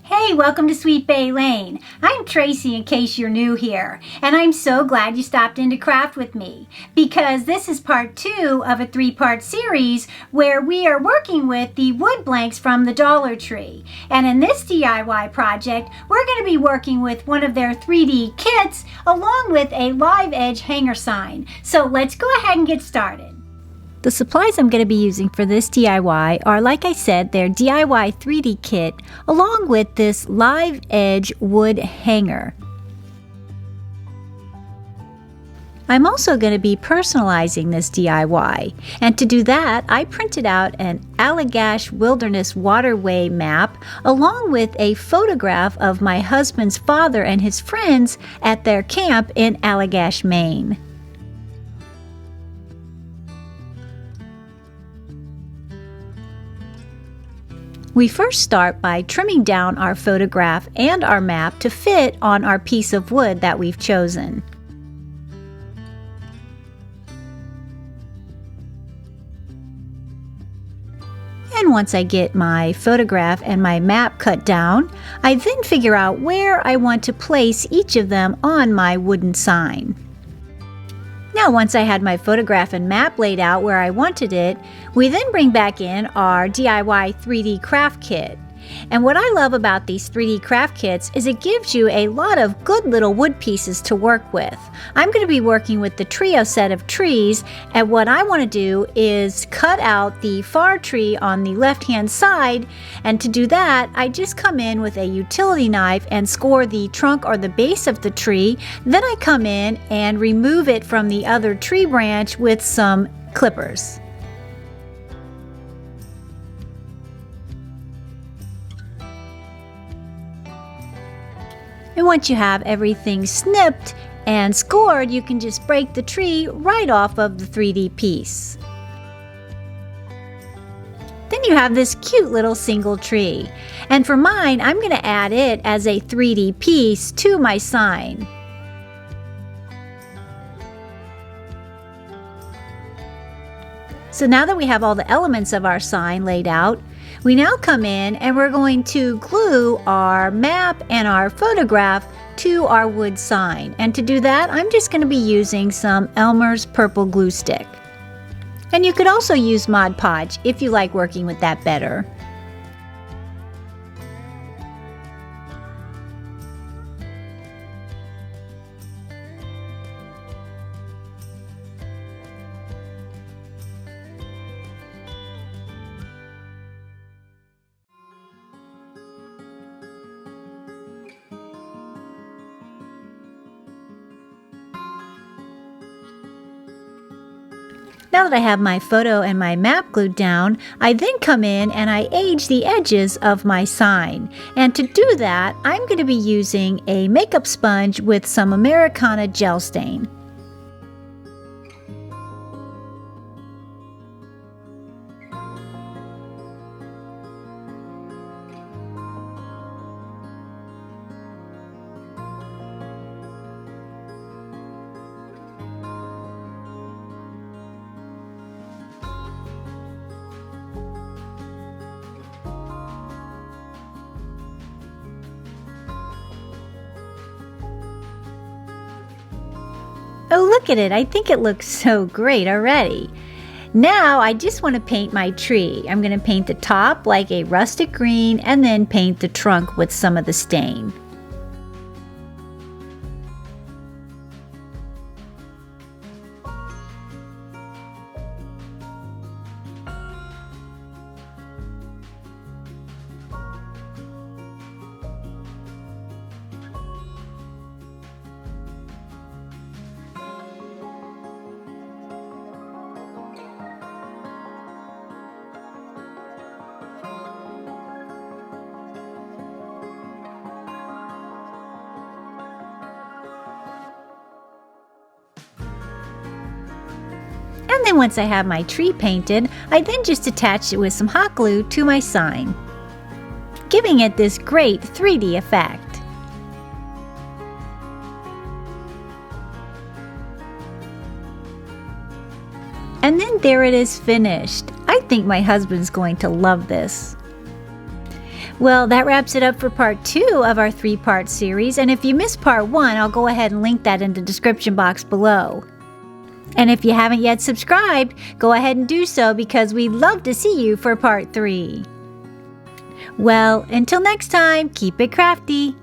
Hey, welcome to Sweet Bay Lane. I'm Tracy in case you're new here, and I'm so glad you stopped in to craft with me because this is part 2 of a 3-part series where we are working with the wood blanks from the Dollar Tree. And in this DIY project, we're going to be working with one of their 3D kits along with a live edge hanger sign. So let's go ahead and get started. The supplies I'm going to be using for this DIY are, like I said, their DIY 3D kit along with this live edge wood hanger. I'm also going to be personalizing this DIY, and to do that I printed out an Allagash Wilderness Waterway map along with a photograph of my husband's father and his friends at their camp in Allagash, Maine. We first start by trimming down our photograph and our map to fit on our piece of wood that we've chosen. And once I get my photograph and my map cut down, I then figure out where I want to place each of them on my wooden sign. Now, once I had my photograph and map laid out where I wanted it, we then bring back in our DIY 3D craft kit. And what I love about these 3D craft kits is it gives you a lot of good little wood pieces to work with. I'm going to be working with the trio set of trees, and what I want to do is cut out the far tree on the left-hand side, and to do that I just come in with a utility knife and score the trunk or the base of the tree. Then I come in and remove it from the other tree branch with some clippers. And once you have everything snipped and scored, you can just break the tree right off of the 3D piece. Then you have this cute little single tree. And for mine, I'm going to add it as a 3D piece to my sign. So now that we have all the elements of our sign laid out, we now come in and we're going to glue our map and our photograph to our wood sign. And to do that, I'm just going to be using some Elmer's purple glue stick. And you could also use Mod Podge if you like working with that better. Now that I have my photo and my map glued down, I then come in and I age the edges of my sign. And to do that, I'm going to be using a makeup sponge with some Americana gel stain. Oh, look at it. I think it looks so great already. Now I just want to paint my tree. I'm going to paint the top like a rustic green and then paint the trunk with some of the stain. And then once I have my tree painted, I then just attach it with some hot glue to my sign, giving it this great 3D effect. And then there it is finished. I think my husband's going to love this. Well, that wraps it up for part 2 of our 3-part series, and if you missed part 1, I'll go ahead and link that in the description box below. And if you haven't yet subscribed, go ahead and do so because we'd love to see you for part 3. Well, until next time, keep it crafty.